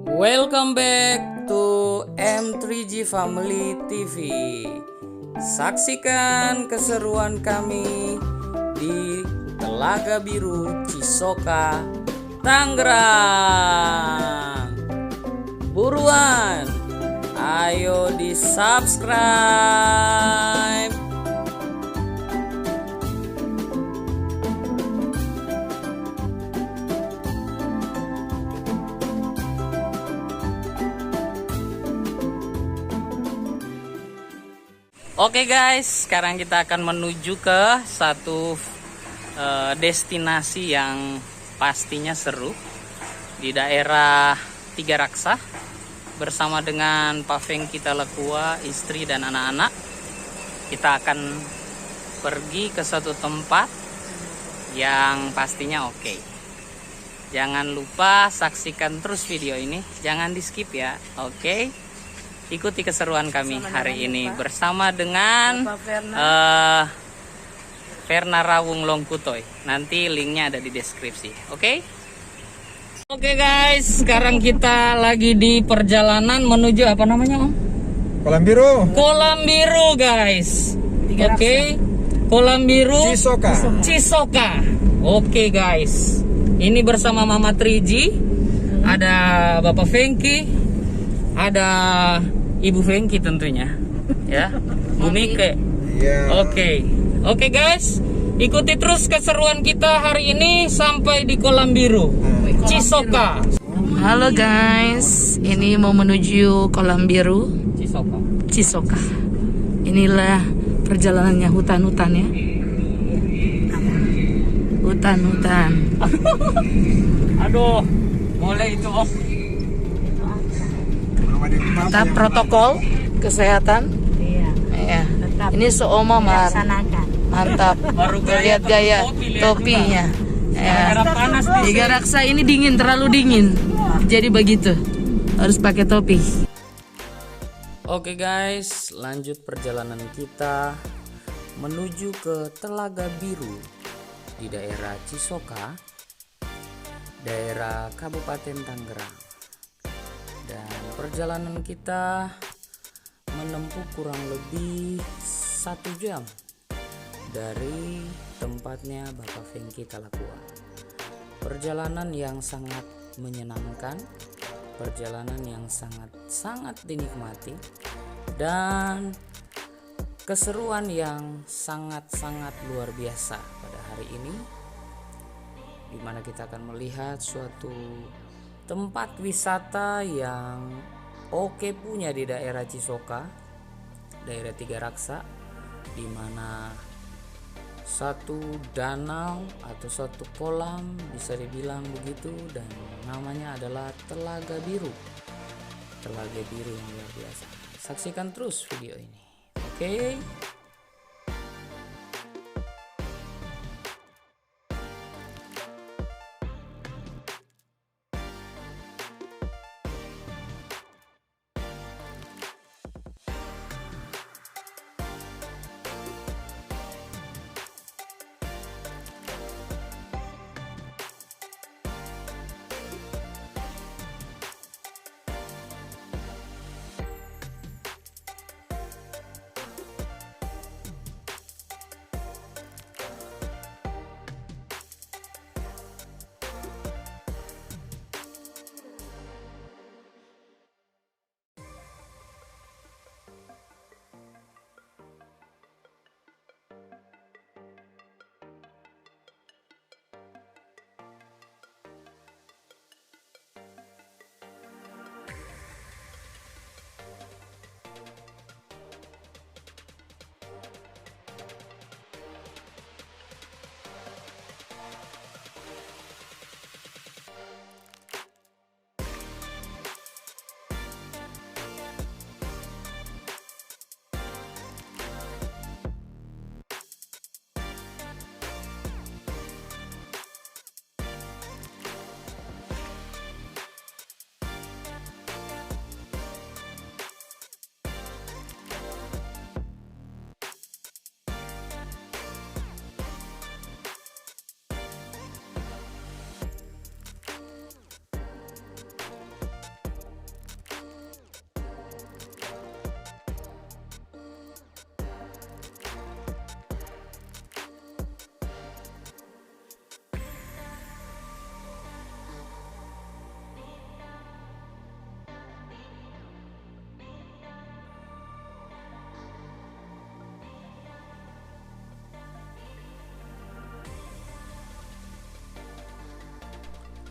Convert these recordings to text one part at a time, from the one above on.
Welcome back to M3G Family TV. Saksikan keseruan kami di Telaga Biru Cisoka, Tangerang. Buruan, ayo di subscribe. Oke guys, sekarang kita akan menuju ke satu destinasi yang pastinya seru di daerah Tiga Raksa bersama dengan Pak Fengki Talakua, istri dan anak-anak. Kita akan pergi ke satu tempat yang pastinya oke. Jangan lupa saksikan terus video ini, jangan di skip ya, oke? Ikuti keseruan kami hari ini bersama dengan Verna Rawung Longkutoy. Nanti linknya ada di deskripsi. Oke guys, sekarang kita lagi di perjalanan menuju apa namanya Om? Kolam Biru. Kolam Biru guys. Oke, Kolam Biru Cisoka. Oke guys, ini bersama Mama Triji, ada Bapak Fengki, ada Ibu Fengki tentunya, ya, Bu Mike. Yeah. Oke guys, ikuti terus keseruan kita hari ini sampai di Kolam Biru Cisoka. Halo guys, ini mau menuju Kolam Biru Cisoka. Inilah perjalanannya hutan-hutan ya. Hutan-hutan. Aduh, mulai itu Om. Tetap protokol kesehatan. Iya. Ini seoma mantap. Baru Lihat gaya topinya. Ya. Panas di Tiga Raksa ini dingin, terlalu dingin. Jadi begitu. Harus pakai topi. Oke guys, lanjut perjalanan kita menuju ke Telaga Biru di daerah Cisoka, daerah Kabupaten Tangerang. Dan perjalanan kita menempuh kurang lebih 1 jam dari tempatnya Bapak Fengki Talakua. Perjalanan yang sangat menyenangkan, perjalanan yang sangat dinikmati, dan keseruan yang sangat luar biasa pada hari ini, di mana kita akan melihat suatu tempat wisata yang oke punya di daerah Cisoka, daerah Tiga Raksa, di mana satu danau atau satu kolam bisa dibilang begitu, dan namanya adalah Telaga Biru. Telaga Biru yang luar biasa. Saksikan terus video ini. Oke.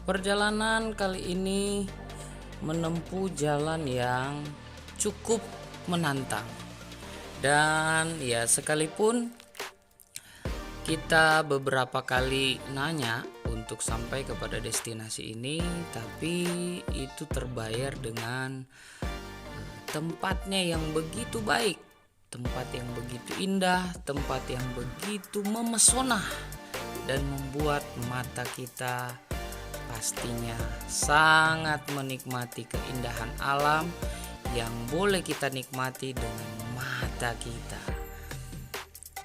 Perjalanan kali ini menempuh jalan yang cukup menantang. Dan ya, sekalipun kita beberapa kali nanya untuk sampai kepada destinasi ini, tapi itu terbayar dengan tempatnya yang begitu baik, tempat yang begitu indah, tempat yang begitu memesona dan membuat mata kita pastinya sangat menikmati keindahan alam yang boleh kita nikmati dengan mata kita.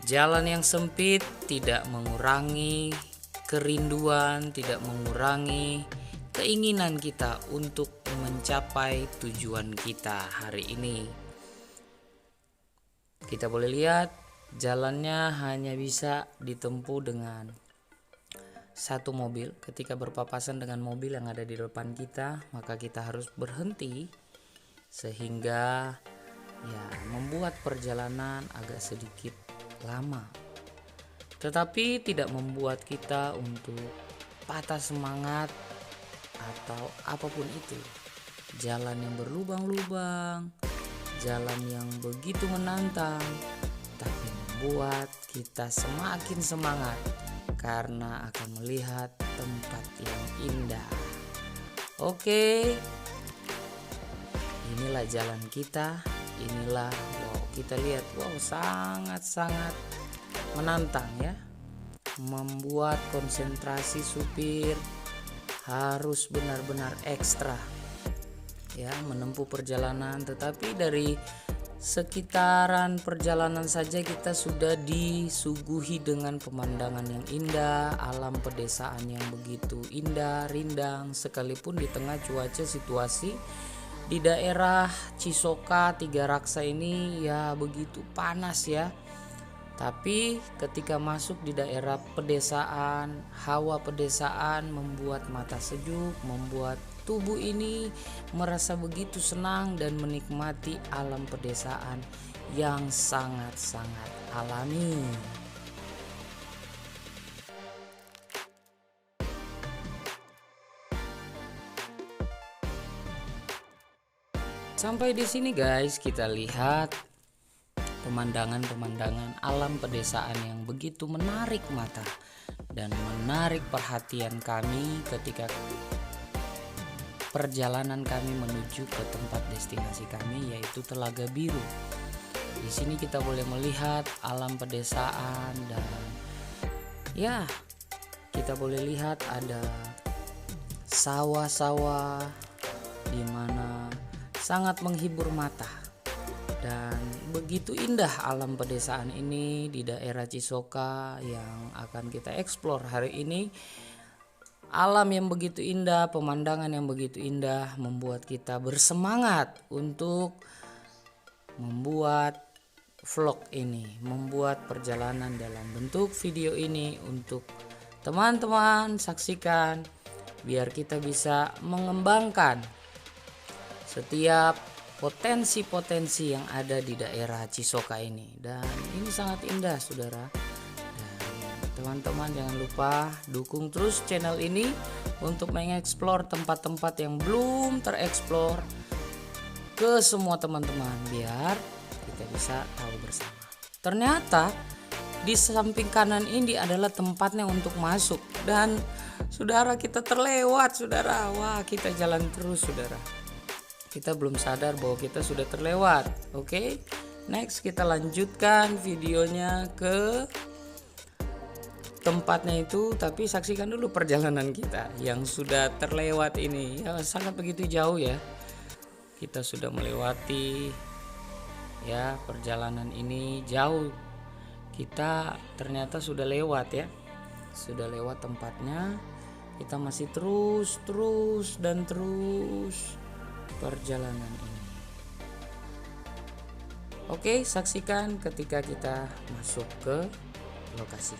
Jalan yang sempit tidak mengurangi kerinduan, tidak mengurangi keinginan kita untuk mencapai tujuan kita hari ini. Kita boleh lihat jalannya hanya bisa ditempuh dengan satu mobil. Ketika berpapasan dengan mobil yang ada di depan kita, maka kita harus berhenti sehingga ya membuat perjalanan agak sedikit lama. Tetapi tidak membuat kita untuk patah semangat atau apapun itu. Jalan yang berlubang-lubang, jalan yang begitu menantang, tapi membuat kita semakin semangat karena akan melihat tempat yang indah. Oke, inilah jalan kita. Inilah, kita lihat, sangat-sangat menantang ya. Membuat konsentrasi supir harus benar-benar ekstra ya menempuh perjalanan. Tetapi dari sekitaran perjalanan saja kita sudah disuguhi dengan pemandangan yang indah, alam pedesaan yang begitu indah, rindang, sekalipun di tengah cuaca situasi di daerah Cisoka Tiga Raksa ini ya begitu panas ya. Tapi ketika masuk di daerah pedesaan, hawa pedesaan membuat mata sejuk, membuat tubuh ini merasa begitu senang dan menikmati alam pedesaan yang sangat-sangat alami. Sampai di sini guys, kita lihat pemandangan-pemandangan alam pedesaan yang begitu menarik mata dan menarik perhatian kami ketika perjalanan kami menuju ke tempat destinasi kami, yaitu Telaga Biru. Di sini kita boleh melihat alam pedesaan dan ya, kita boleh lihat ada sawah-sawah di mana sangat menghibur mata. Dan begitu indah alam pedesaan ini di daerah Cisoka yang akan kita eksplor hari ini. Alam yang begitu indah, pemandangan yang begitu indah membuat kita bersemangat untuk membuat vlog ini, membuat perjalanan dalam bentuk video ini untuk teman-teman saksikan biar kita bisa mengembangkan setiap potensi-potensi yang ada di daerah Cisoka ini. Dan ini sangat indah saudara. Dan teman-teman jangan lupa dukung terus channel ini untuk mengeksplor tempat-tempat yang belum tereksplor ke semua teman-teman biar kita bisa tahu bersama. Ternyata di samping kanan ini adalah tempatnya untuk masuk dan saudara, kita terlewat saudara. Wah, kita jalan terus saudara. Kita belum sadar bahwa kita sudah terlewat. Oke, next kita lanjutkan videonya ke tempatnya itu, tapi saksikan dulu perjalanan kita yang sudah terlewat ini. Ya, sangat begitu jauh ya. Kita sudah melewati ya perjalanan ini jauh. Kita ternyata sudah lewat ya. Sudah lewat tempatnya. Kita masih terus perjalanan ini. Oke, saksikan ketika kita masuk ke lokasi.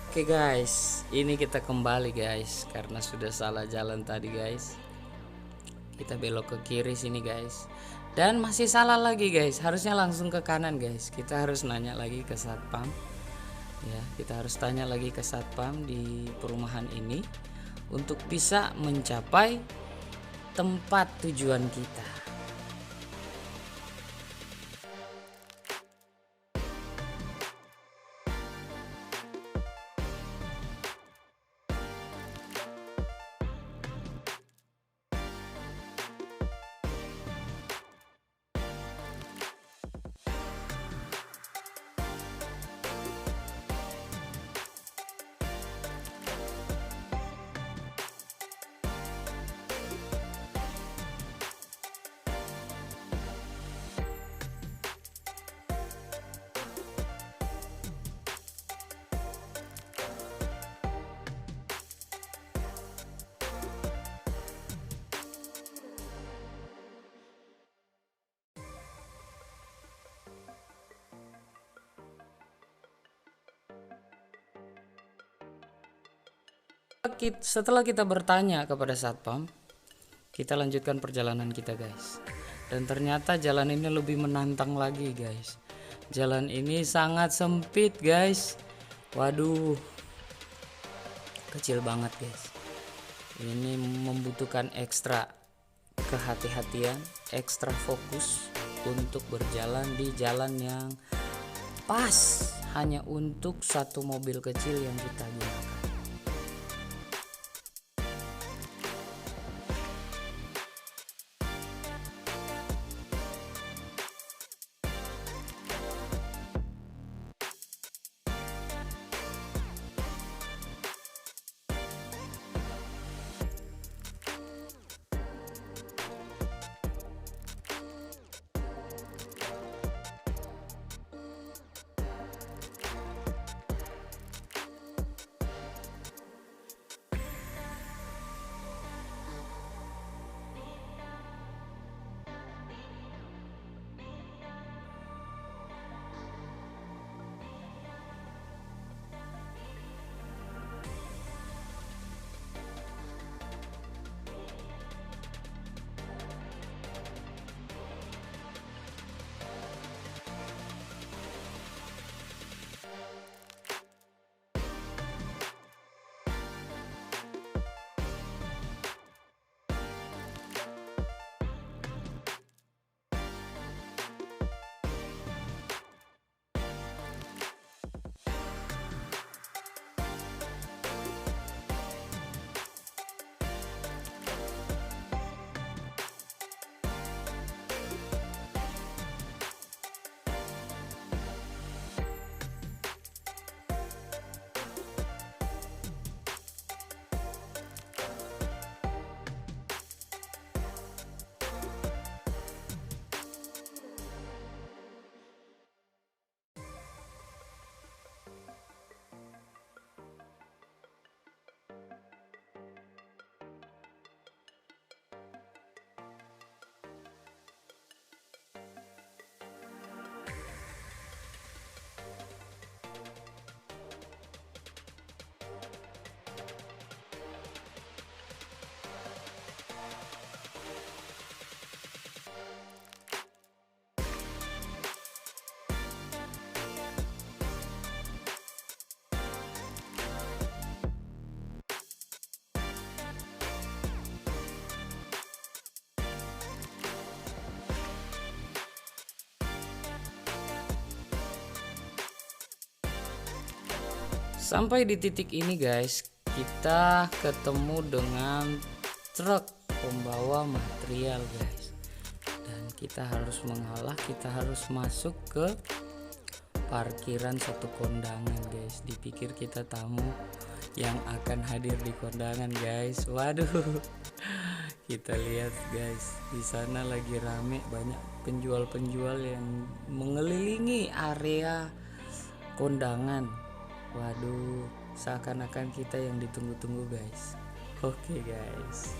Oke guys, ini kita kembali guys karena sudah salah jalan tadi guys. Kita belok ke kiri sini guys. Dan masih salah lagi guys, harusnya langsung ke kanan guys. Kita harus nanya lagi ke satpam. Ya, kita harus tanya lagi ke satpam di perumahan ini untuk bisa mencapai tempat tujuan kita. Setelah kita bertanya kepada satpam, kita lanjutkan perjalanan kita guys. Dan ternyata jalan ini lebih menantang lagi guys. Jalan ini sangat sempit guys. Waduh, kecil banget guys. Ini membutuhkan ekstra kehati-hatian, ekstra fokus untuk berjalan di jalan yang pas hanya untuk satu mobil kecil yang kita gunakan. Sampai di titik ini guys, kita ketemu dengan truk pembawa material guys. Dan kita harus mengalah, kita harus masuk ke parkiran satu kondangan guys. Dipikir kita tamu yang akan hadir di kondangan guys. Waduh. Kita lihat guys, di sana lagi rame, banyak penjual-penjual yang mengelilingi area kondangan. Waduh, seakan-akan kita yang ditunggu-tunggu guys. Oke guys.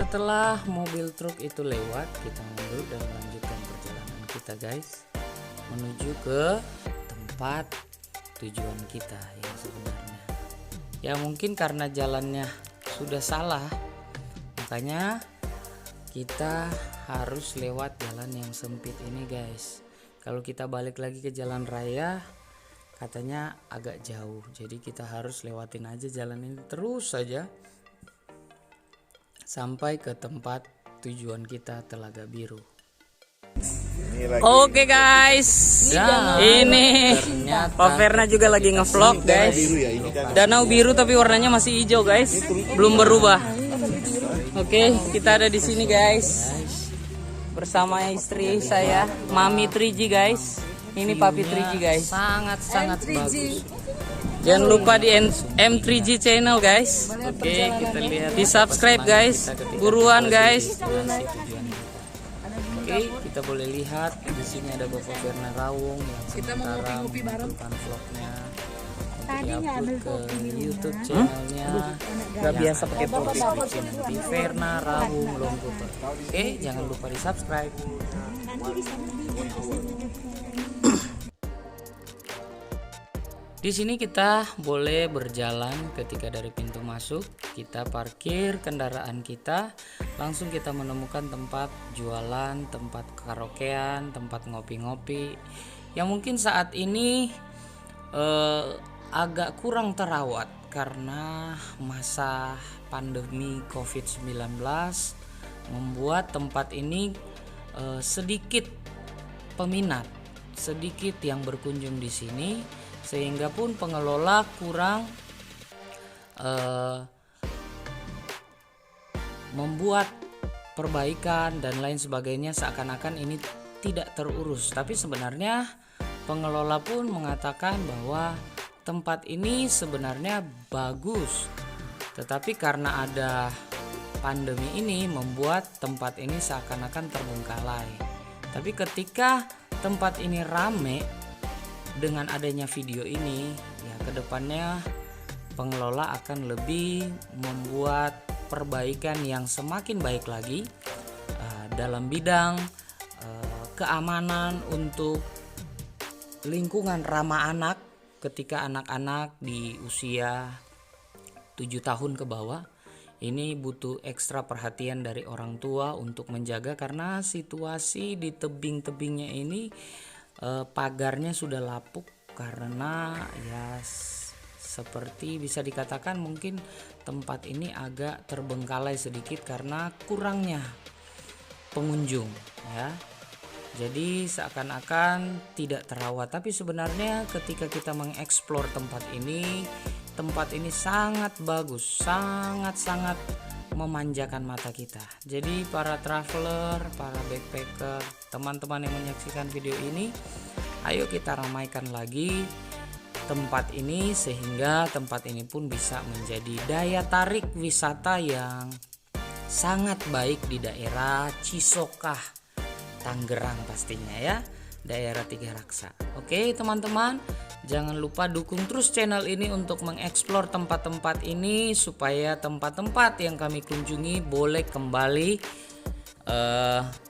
Setelah mobil truk itu lewat, kita mundur dan melanjutkan perjalanan kita guys, menuju ke tempat tujuan kita yang sebenarnya. Ya mungkin karena jalannya sudah salah, makanya kita harus lewat jalan yang sempit ini guys. Kalau kita balik lagi ke jalan raya, katanya agak jauh, jadi kita harus lewatin aja jalan ini terus saja sampai ke tempat tujuan kita, Telaga Biru. Oke guys, ini Pak Verna juga lagi ngevlog guys. Danau biru tapi warnanya masih hijau guys, belum berubah. Oke, kita ada di sini guys, bersama istri saya, Mami 3G guys. Ini Papi 3G guys, sangat bagus. Jangan lupa di M3G channel guys. Oke, kita lihat, di subscribe guys, buruan guys. Oke, kita boleh lihat di sini ada Bapak Verna Rawung yang sementara menonton vlognya untuk diupload ke YouTube channelnya. Gak biasa pakai topik di Verna Rawung Longkuper. Oke, jangan lupa di subscribe. Di sini kita boleh berjalan ketika dari pintu masuk kita parkir kendaraan kita, langsung kita menemukan tempat jualan, tempat karaokean, tempat ngopi-ngopi yang mungkin saat ini agak kurang terawat karena masa pandemi COVID-19 membuat tempat ini sedikit peminat, sedikit yang berkunjung di sini, sehingga pun pengelola kurang membuat perbaikan dan lain sebagainya, seakan-akan ini tidak terurus. Tapi sebenarnya pengelola pun mengatakan bahwa tempat ini sebenarnya bagus, tetapi karena ada pandemi ini membuat tempat ini seakan-akan terbengkalai. Tapi ketika tempat ini rame dengan adanya video ini, ya kedepannya pengelola akan lebih membuat perbaikan yang semakin baik lagi dalam bidang keamanan untuk lingkungan ramah anak. Ketika anak-anak di usia 7 tahun ke bawah ini butuh ekstra perhatian dari orang tua untuk menjaga, karena situasi di tebing-tebingnya ini pagarnya sudah lapuk karena ya seperti bisa dikatakan mungkin tempat ini agak terbengkalai sedikit karena kurangnya pengunjung ya. Jadi seakan-akan tidak terawat, tapi sebenarnya ketika kita mengeksplor tempat ini sangat bagus, sangat memanjakan mata kita. Jadi para traveler, para backpacker, teman-teman yang menyaksikan video ini, ayo kita ramaikan lagi tempat ini sehingga tempat ini pun bisa menjadi daya tarik wisata yang sangat baik di daerah Cisokah, Tangerang pastinya ya, daerah Tiga Raksa. Oke teman-teman, jangan lupa dukung terus channel ini untuk mengeksplor tempat-tempat ini supaya tempat-tempat yang kami kunjungi boleh kembali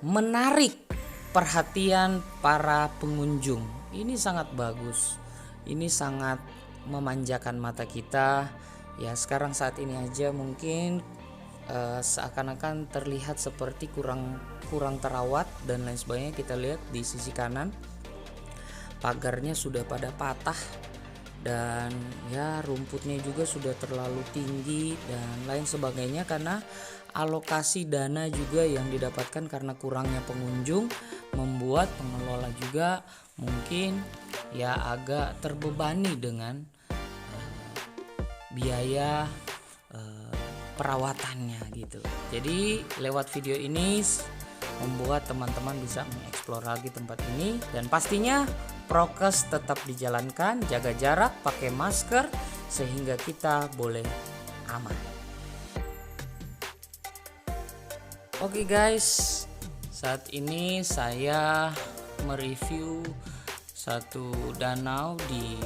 menarik perhatian para pengunjung. Ini sangat bagus, ini sangat memanjakan mata kita. Ya sekarang saat ini aja mungkin seakan-akan terlihat seperti kurang terawat dan lain sebagainya. Kita lihat di sisi kanan pagarnya sudah pada patah dan ya rumputnya juga sudah terlalu tinggi dan lain sebagainya, karena alokasi dana juga yang didapatkan karena kurangnya pengunjung membuat pengelola juga mungkin ya agak terbebani dengan biaya perawatannya gitu. Jadi lewat video ini membuat teman-teman bisa mengeksplor lagi tempat ini, dan pastinya prokes tetap dijalankan, jaga jarak, pakai masker sehingga kita boleh aman. Oke guys, saat ini saya mereview satu danau di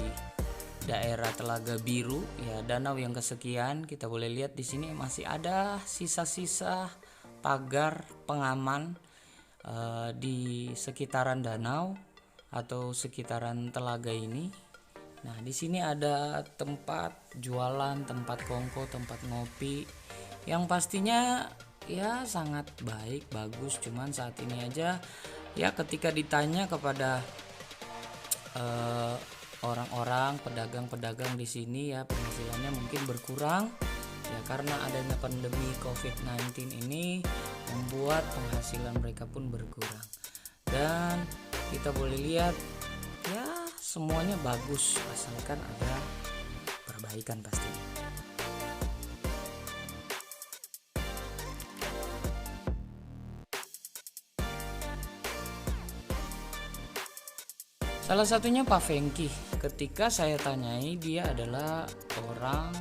daerah Telaga Biru ya, danau yang kesekian. Kita boleh lihat di sini masih ada sisa-sisa pagar pengaman di sekitaran danau atau sekitaran telaga ini. Nah, di sini ada tempat jualan, tempat kongko, tempat ngopi yang pastinya ya sangat baik, bagus. Cuman saat ini aja ya ketika ditanya kepada orang-orang pedagang-pedagang di sini ya penghasilannya mungkin berkurang ya karena adanya pandemi COVID-19 ini membuat penghasilan mereka pun berkurang. Dan kita boleh lihat ya semuanya bagus asalkan ada perbaikan pastinya. Salah satunya Pak Fengki. Ketika saya tanyai, dia adalah orang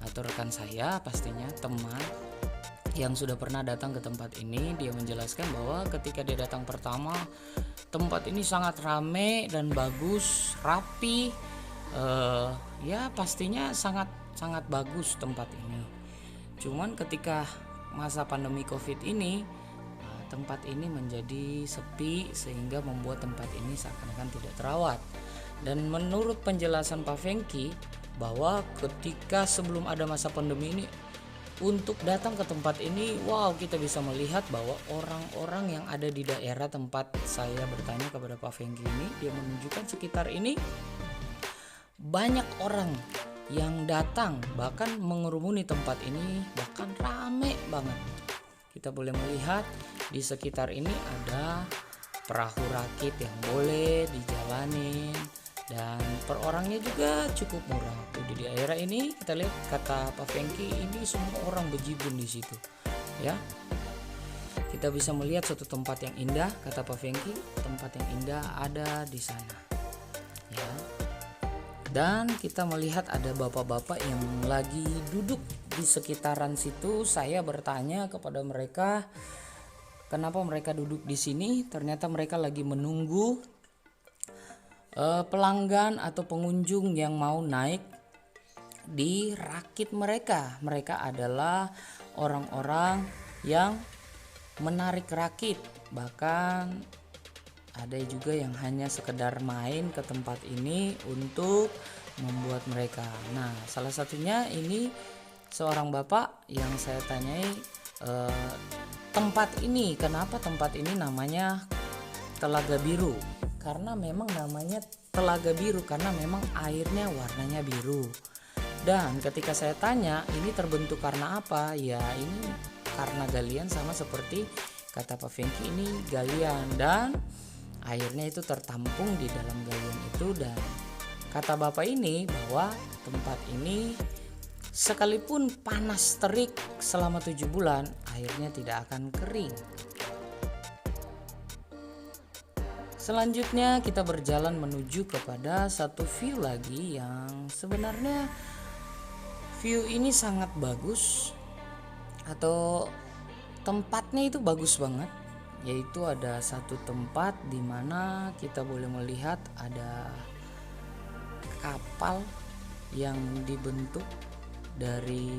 atau rekan saya, pastinya teman yang sudah pernah datang ke tempat ini. Dia menjelaskan bahwa ketika dia datang pertama, tempat ini sangat rame dan bagus, rapi. Ya pastinya sangat bagus tempat ini. Cuman ketika masa pandemi COVID ini, tempat ini menjadi sepi sehingga membuat tempat ini seakan-akan tidak terawat. Dan menurut penjelasan Pak Fengki bahwa ketika sebelum ada masa pandemi ini, untuk datang ke tempat ini, wow, kita bisa melihat bahwa orang-orang yang ada di daerah tempat saya bertanya kepada Pak Fengki ini, dia menunjukkan sekitar ini banyak orang yang datang, bahkan mengerumuni tempat ini, bahkan rame banget. Kita boleh melihat di sekitar ini ada perahu rakit yang boleh dijalanin dan per orangnya juga cukup murah. Tuh di daerah ini kita lihat kata Pak Fengki ini semua orang bejibun di situ. Ya. Kita bisa melihat suatu tempat yang indah, kata Pak Fengki, tempat yang indah ada di sana. Ya. Dan kita melihat ada bapak-bapak yang lagi duduk di sekitaran situ. Saya bertanya kepada mereka kenapa mereka duduk di sini. Ternyata mereka lagi menunggu pelanggan atau pengunjung yang mau naik di rakit mereka. Mereka adalah orang-orang yang menarik rakit. Bahkan ada juga yang hanya sekedar main ke tempat ini untuk membuat mereka. Nah, salah satunya ini seorang bapak yang saya tanyai tempat ini, kenapa tempat ini namanya Telaga Biru? Karena memang namanya Telaga Biru karena memang airnya warnanya biru. Dan ketika saya tanya ini terbentuk karena apa? Ya ini karena galian, sama seperti kata Pak Fengki ini galian, dan airnya itu tertampung di dalam galian itu. Dan kata bapak ini bahwa tempat ini sekalipun panas terik selama 7 bulan, airnya tidak akan kering. Selanjutnya kita berjalan menuju kepada satu view lagi yang sebenarnya view ini sangat bagus atau tempatnya itu bagus banget. Yaitu ada satu tempat di mana kita boleh melihat ada kapal yang dibentuk dari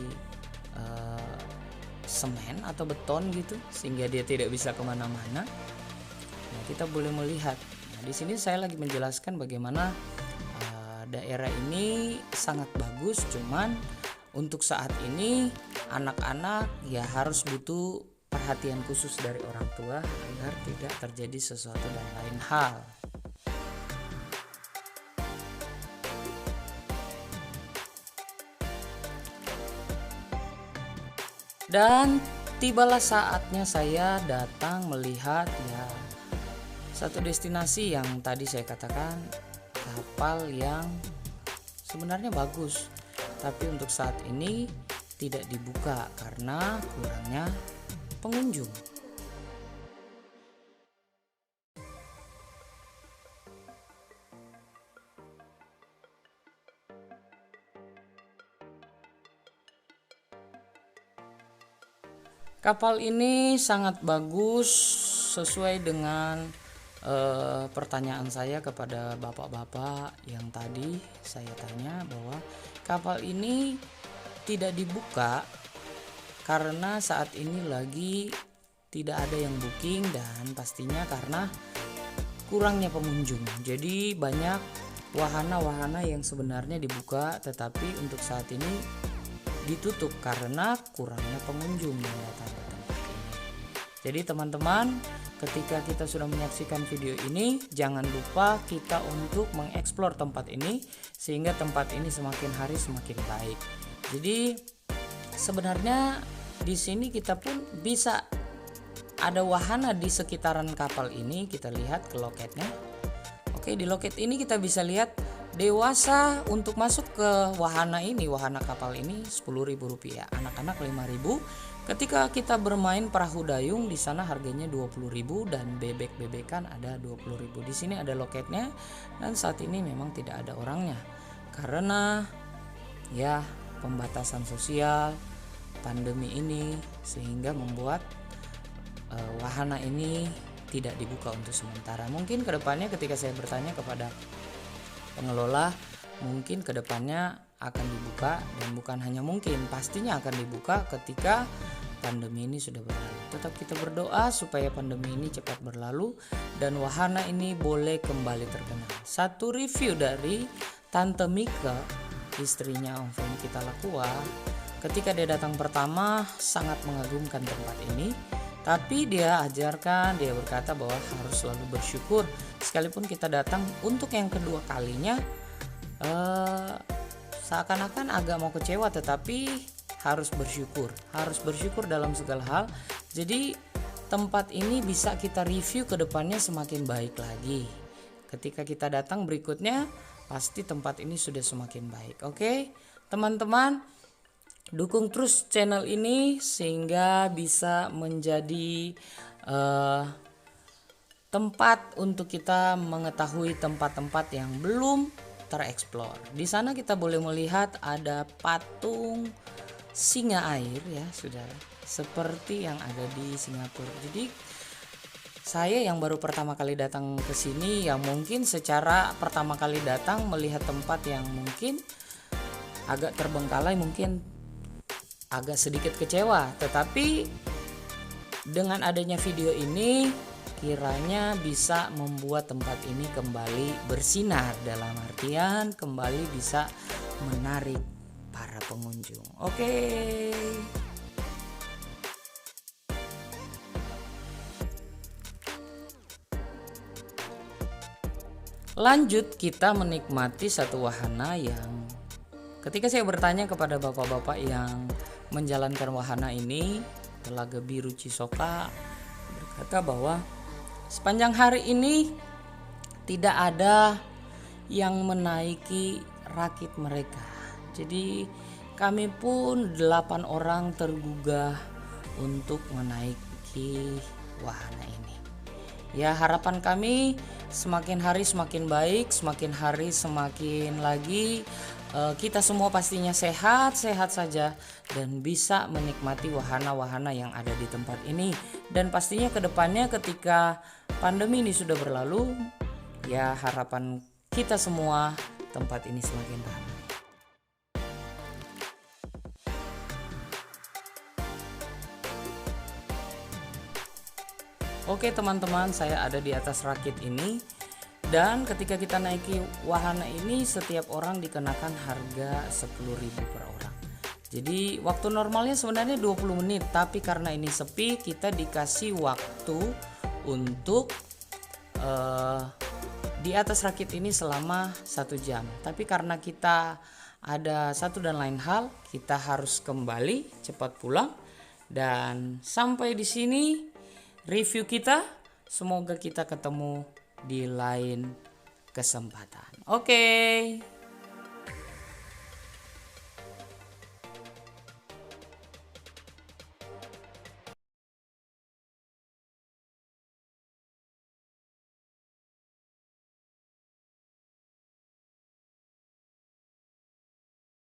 semen atau beton gitu sehingga dia tidak bisa kemana-mana. Nah, kita boleh melihat. Nah, di sini saya lagi menjelaskan bagaimana daerah ini sangat bagus. Cuman untuk saat ini anak-anak ya harus butuh perhatian khusus dari orang tua agar tidak terjadi sesuatu dan lain hal. Dan tibalah saatnya saya datang melihat ya satu destinasi yang tadi saya katakan kapal yang sebenarnya bagus, tapi untuk saat ini tidak dibuka karena kurangnya pengunjung. Kapal ini sangat bagus sesuai dengan pertanyaan saya kepada bapak-bapak yang tadi saya tanya bahwa kapal ini tidak dibuka karena saat ini lagi tidak ada yang booking dan pastinya karena kurangnya pengunjung. Jadi banyak wahana-wahana yang sebenarnya dibuka tetapi untuk saat ini ditutup karena kurangnya pengunjung yang datang ke tempat ini. Jadi teman-teman, ketika kita sudah menyaksikan video ini, jangan lupa kita untuk mengeksplor tempat ini sehingga tempat ini semakin hari semakin baik. Jadi sebenarnya di sini kita pun bisa ada wahana di sekitaran kapal ini. Kita lihat ke loketnya. Oke, di loket ini kita bisa lihat dewasa untuk masuk ke wahana ini, wahana kapal ini Rp10.000, anak-anak Rp5.000. Ketika kita bermain perahu dayung di sana harganya Rp20.000 dan bebek-bebekan ada Rp20.000. Di sini ada loketnya dan saat ini memang tidak ada orangnya karena ya pembatasan sosial, pandemi ini sehingga membuat wahana ini tidak dibuka untuk sementara. Mungkin kedepannya ketika saya bertanya kepada pengelola, mungkin kedepannya akan dibuka dan bukan hanya mungkin, pastinya akan dibuka ketika pandemi ini sudah berlalu. Tetap kita berdoa supaya pandemi ini cepat berlalu dan wahana ini boleh kembali terkenal. Satu review dari Tante Mika, istrinya Om Feng Kita Lakua, ketika dia datang pertama sangat mengagumkan tempat ini, tapi dia ajarkan, dia berkata bahwa harus selalu bersyukur. Sekalipun kita datang untuk yang kedua kalinya, seakan-akan agak mau kecewa, tetapi harus bersyukur dalam segala hal. Jadi tempat ini bisa kita review ke depannya semakin baik lagi. Ketika kita datang berikutnya, pasti tempat ini sudah semakin baik. Oke, teman-teman, dukung terus channel ini sehingga bisa menjadi tempat untuk kita mengetahui tempat-tempat yang belum tereksplor. Di sana kita boleh melihat ada patung singa air ya, saudara, seperti yang ada di Singapura. Jadi saya yang baru pertama kali datang ke sini, yang mungkin secara pertama kali datang melihat tempat yang mungkin agak terbengkalai, mungkin agak sedikit kecewa, tetapi dengan adanya video ini kiranya bisa membuat tempat ini kembali bersinar, dalam artian kembali bisa menarik para pengunjung. Oke. Lanjut, kita menikmati satu wahana yang ketika saya bertanya kepada bapak-bapak yang menjalankan wahana ini, Telaga Biru Cisoka berkata bahwa sepanjang hari ini tidak ada yang menaiki rakit mereka. Jadi kami pun 8 orang tergugah untuk menaiki wahana ini. Ya, harapan kami semakin hari semakin baik, semakin hari semakin lagi kita semua pastinya sehat-sehat saja dan bisa menikmati wahana-wahana yang ada di tempat ini. Dan pastinya kedepannya ketika pandemi ini sudah berlalu, ya harapan kita semua tempat ini semakin ramai. Oke teman-teman, saya ada di atas rakit ini dan ketika kita naiki wahana ini setiap orang dikenakan harga 10.000 per orang. Jadi waktu normalnya sebenarnya 20 menit, tapi karena ini sepi kita dikasih waktu untuk di atas rakit ini selama 1 jam. Tapi karena kita ada satu dan lain hal, kita harus kembali cepat pulang. Dan sampai di sini review kita, semoga kita ketemu di lain kesempatan. Oke.